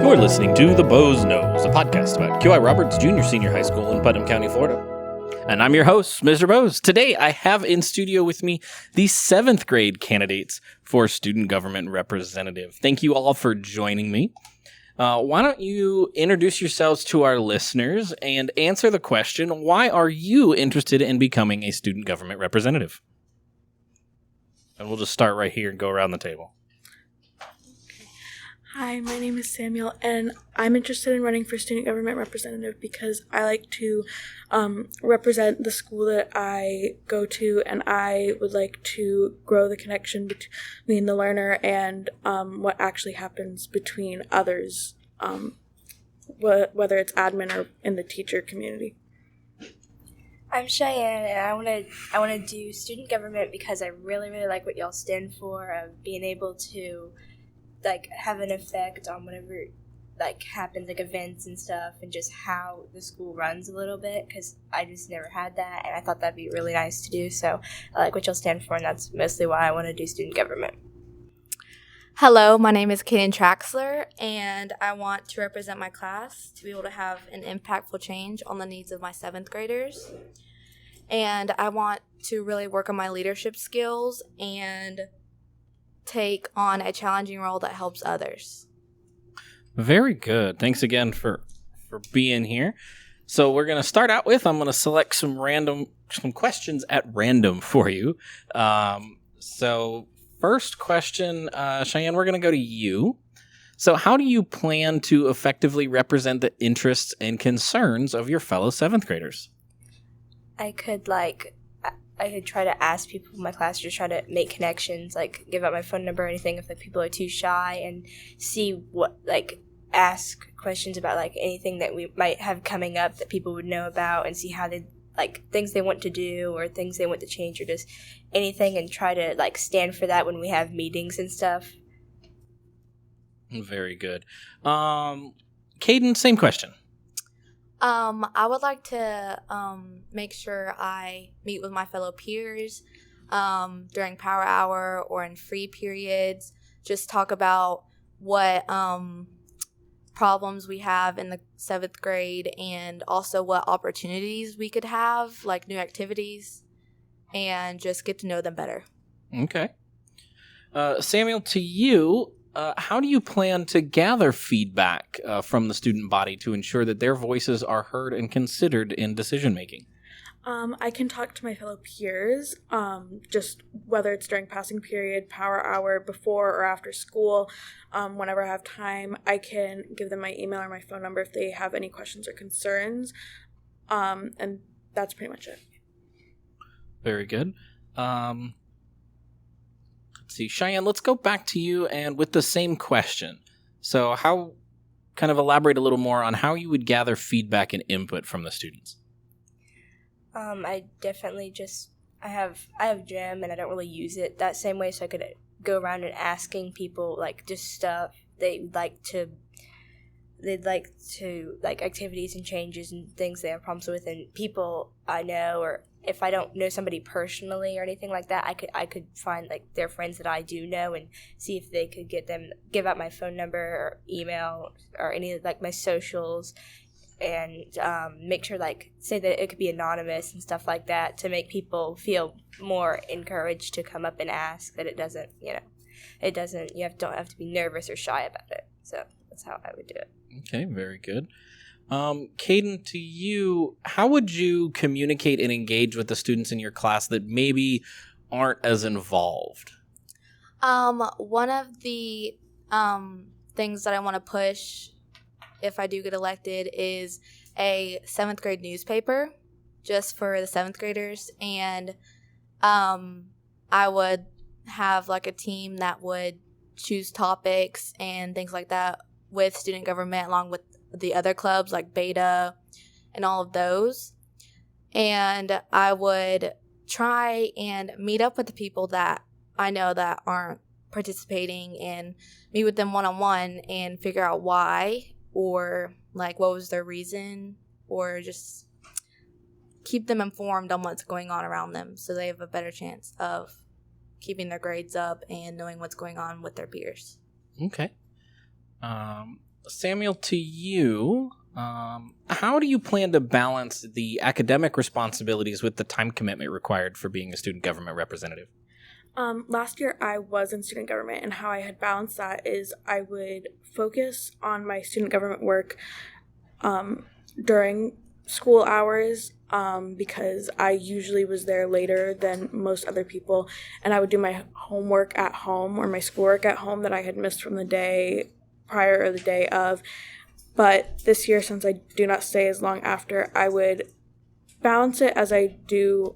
You're listening to The Bo's Nose, a podcast about QI Roberts Junior Senior High School in Putnam County, Florida. And I'm your host, Mr. Bose. Today, I have in studio with me the 7th grade candidates for Student Government Representative. Thank you all for joining me. Why don't you introduce yourselves to our listeners and answer the question, why are you interested in becoming a Student Government Representative? And we'll just start right here and go around the table. Hi, my name is Samuel, and I'm interested in running for Student Government Representative because I like to represent the school that I go to, and I would like to grow the connection between the learner and what actually happens between others, whether it's admin or in the teacher community. I'm Cheyenne, and I want to do student government because I really like what y'all stand for, of being able to have an effect on whatever happens, events and stuff, and just how the school runs a little bit, because I just never had that, and I thought that'd be really nice to do. So I like what y'all stand for, and that's mostly why I want to do student government. Hello, my name is Kaden Traxler, and I want to represent my class to be able to have an impactful change on the needs of my 7th graders. And I want to really work on my leadership skills and take on a challenging role that helps others. Very good. Thanks again for being here. So we're going to start out with, I'm going to select some questions at random for you. So first question, Cheyenne, we're going to go to you. So how do you plan to effectively represent the interests and concerns of your fellow 7th graders? I could try to ask people in my class, just try to make connections, give out my phone number or anything if people are too shy, and see what, ask questions about anything that we might have coming up that people would know about, and see how they, things they want to do or things they want to change or just anything, and try to, stand for that when we have meetings and stuff. Very good. Kaden, same question. I would like to make sure I meet with my fellow peers during power hour or in free periods. Just talk about what problems we have in the 7th grade, and also what opportunities we could have, new activities, and just get to know them better. Okay. Samuel, to you, how do you plan to gather feedback from the student body to ensure that their voices are heard and considered in decision-making? I can talk to my fellow peers, just whether it's during passing period, power hour, before or after school. Whenever I have time, I can give them my email or my phone number if they have any questions or concerns. And that's pretty much it. Very good. Let's see, Cheyenne, let's go back to you and with the same question. So how, kind of elaborate a little more on how you would gather feedback and input from the students. I definitely I have gym, and I don't really use it that same way, so I could go around and asking people just stuff they'd like to activities and changes and things they have problems with, and people I know, or if I don't know somebody personally or anything like that, I could find their friends that I do know and see if they could give out my phone number or email or any of my socials, and make sure say that it could be anonymous and stuff like that, to make people feel more encouraged to come up and ask, that you don't have to be nervous or shy about it. So that's how I would do it. Okay, very good. Kaden, to you, how would you communicate and engage with the students in your class that maybe aren't as involved? One of the things that I want to push if I do get elected is a 7th grade newspaper just for the 7th graders, and I would have a team that would choose topics and things like that with student government, along with the other clubs like Beta and all of those. And I would try and meet up with the people that I know that aren't participating and meet with them one-on-one and figure out why, or like what was their reason, or just keep them informed on what's going on around them so they have a better chance of keeping their grades up and knowing what's going on with their peers. Okay. Samuel, to you, how do you plan to balance the academic responsibilities with the time commitment required for being a student government representative? Last year I was in student government, and how I had balanced that is I would focus on my student government work during school hours because I usually was there later than most other people, and I would do my homework at home or my schoolwork at home that I had missed from the day prior or the day of. But this year, since I do not stay as long after, I would balance it as I do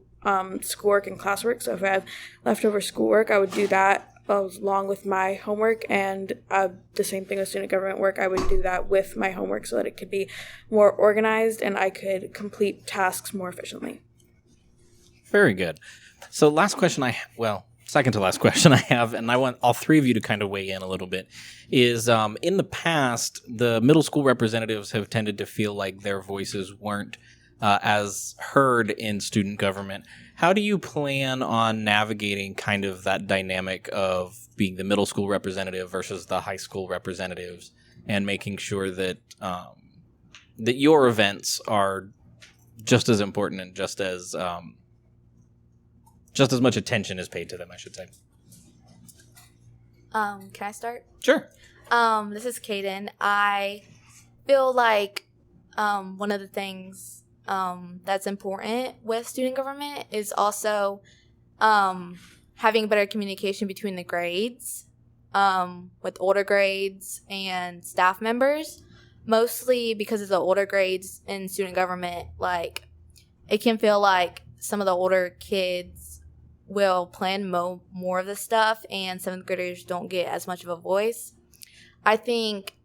schoolwork and classwork. So if I have leftover schoolwork, I would do that along with my homework, and the same thing with student government work. I would do that with my homework so that it could be more organized and I could complete tasks more efficiently. Very good. So second to last question I have, and I want all three of you to kind of weigh in a little bit, is in the past, the middle school representatives have tended to feel like their voices weren't as heard in student government. How do you plan on navigating kind of that dynamic of being the middle school representative versus the high school representatives, and making sure that that your events are just as important and just as much attention is paid to them, I should say? Can I start? Sure. This is Kaden. I feel like one of the things that's important with student government is also having better communication between the grades, with older grades and staff members, mostly because of the older grades in student government. Like, it can feel like some of the older kids will plan more of the stuff, and 7th graders don't get as much of a voice. I think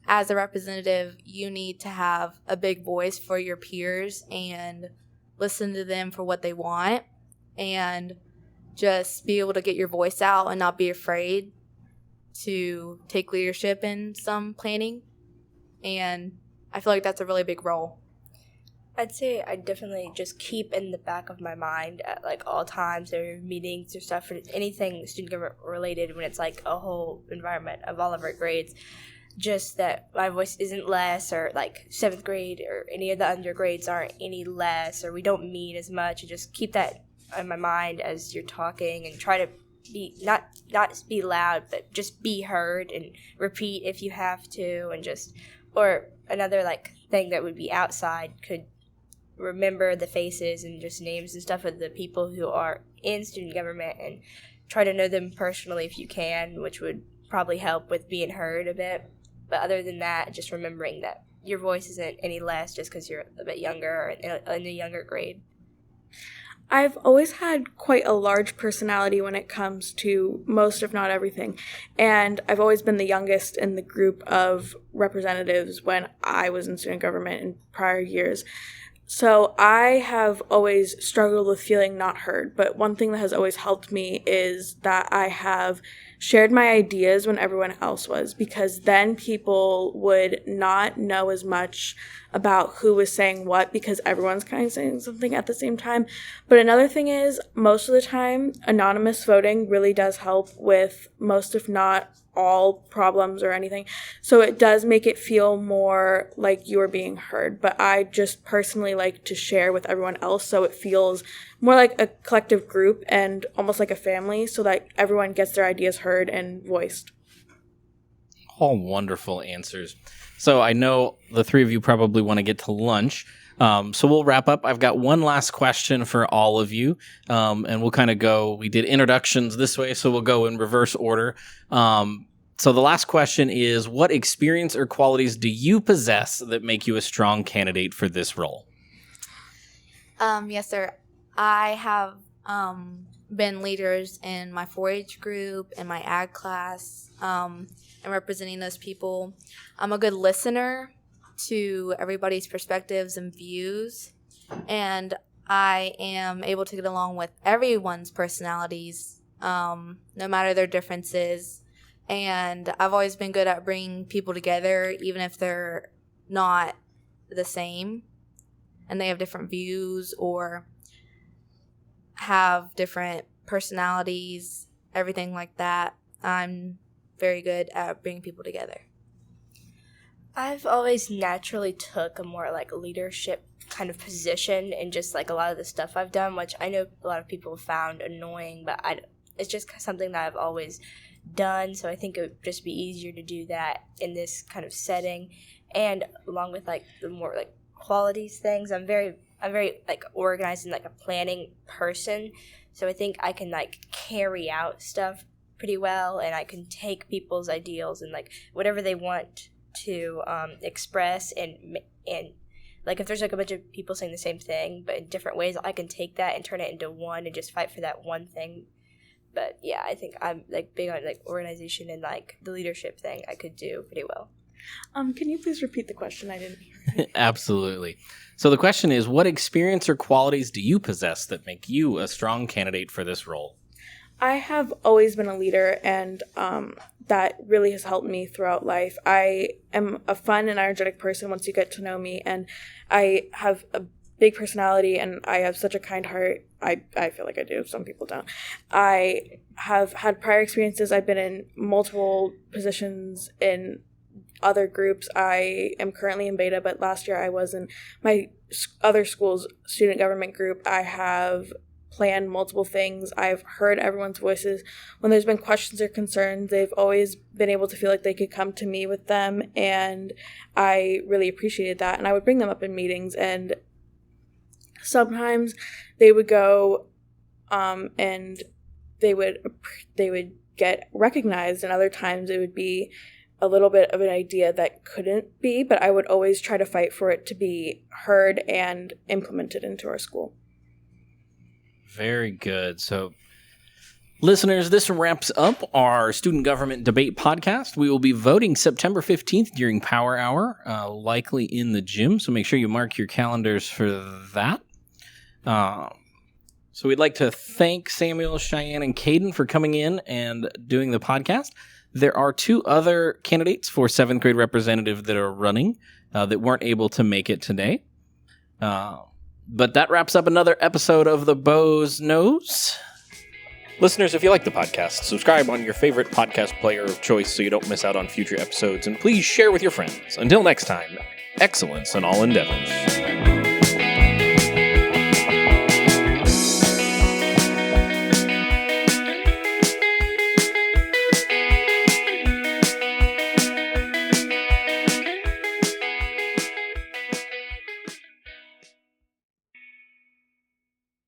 as a representative, you need to have a big voice for your peers and listen to them for what they want, and just be able to get your voice out and not be afraid to take leadership in some planning. And I feel like that's a really big role. I'd say I definitely just keep in the back of my mind at like all times or meetings or stuff, or anything student government related, when it's like a whole environment of all of our grades, just that my voice isn't less, or like 7th grade or any of the undergrades aren't any less, or we don't mean as much, and just keep that in my mind as you're talking, and try to be not be loud, but just be heard, and repeat if you have to, and just, or another like thing that would be outside, could remember the faces and just names and stuff of the people who are in student government, and try to know them personally if you can, which would probably help with being heard a bit. But other than that, just remembering that your voice isn't any less just because you're a bit younger or in a younger grade. I've always had quite a large personality when it comes to most, if not everything. And I've always been the youngest in the group of representatives when I was in student government in prior years. So I have always struggled with feeling not heard, but one thing that has always helped me is that I have shared my ideas when everyone else was, because then people would not know as much about who was saying what, because everyone's kind of saying something at the same time. But another thing is, most of the time, anonymous voting really does help with most, if not all, problems or anything. So it does make it feel more like you're being heard. But I just personally like to share with everyone else, so it feels more like a collective group and almost like a family, so that everyone gets their ideas heard and voiced. All wonderful answers. So I know the three of you probably want to get to lunch. So we'll wrap up. I've got one last question for all of you, and we'll kind of go. We did introductions this way, so we'll go in reverse order. So the last question is, what experience or qualities do you possess that make you a strong candidate for this role? Yes, sir. I have been leaders in my 4-H group and my ag class, and representing those people. I'm a good listener to everybody's perspectives and views, and I am able to get along with everyone's personalities no matter their differences. And I've always been good at bringing people together, even if they're not the same and they have different views or have different personalities, everything like that. I'm very good at bringing people together. I've always naturally took a more like leadership kind of position in just like a lot of the stuff I've done, which I know a lot of people have found annoying, but it's just something that I've always done. So I think it would just be easier to do that in this kind of setting. And along with like the more like qualities things, I'm very like organized and like a planning person. So I think I can like carry out stuff pretty well, and I can take people's ideals and like whatever they want to express and like if there's like a bunch of people saying the same thing but in different ways, I can take that and turn it into one and just fight for that one thing. But yeah, I think I'm like big on like organization and like the leadership thing I could do pretty well. Can you please repeat the question? I didn't hear. Absolutely. So the question is, what experience or qualities do you possess that make you a strong candidate for this role? I have always been a leader, and that really has helped me throughout life. I am a fun and energetic person once you get to know me, and I have a big personality, and I have such a kind heart. I feel like I do. Some people don't. I have had prior experiences. I've been in multiple positions in other groups. I am currently in beta, but last year I was in my other school's student government group. I have planned multiple things. I've heard everyone's voices. When there's been questions or concerns, they've always been able to feel like they could come to me with them, and I really appreciated that. And I would bring them up in meetings, and sometimes they would go and they would get recognized, and other times it would be a little bit of an idea that couldn't be, but I would always try to fight for it to be heard and implemented into our school. Very good. So, listeners, this wraps up our Student Government Debate podcast. We will be voting September 15th during Power Hour, likely in the gym, so make sure you mark your calendars for that. So we'd like to thank Samuel, Cheyenne, and Caden for coming in and doing the podcast. There are 2 other candidates for 7th grade representative that are running that weren't able to make it today. But that wraps up another episode of The Bows Knows. Listeners, if you like the podcast, subscribe on your favorite podcast player of choice so you don't miss out on future episodes, and please share with your friends. Until next time, excellence in all endeavors.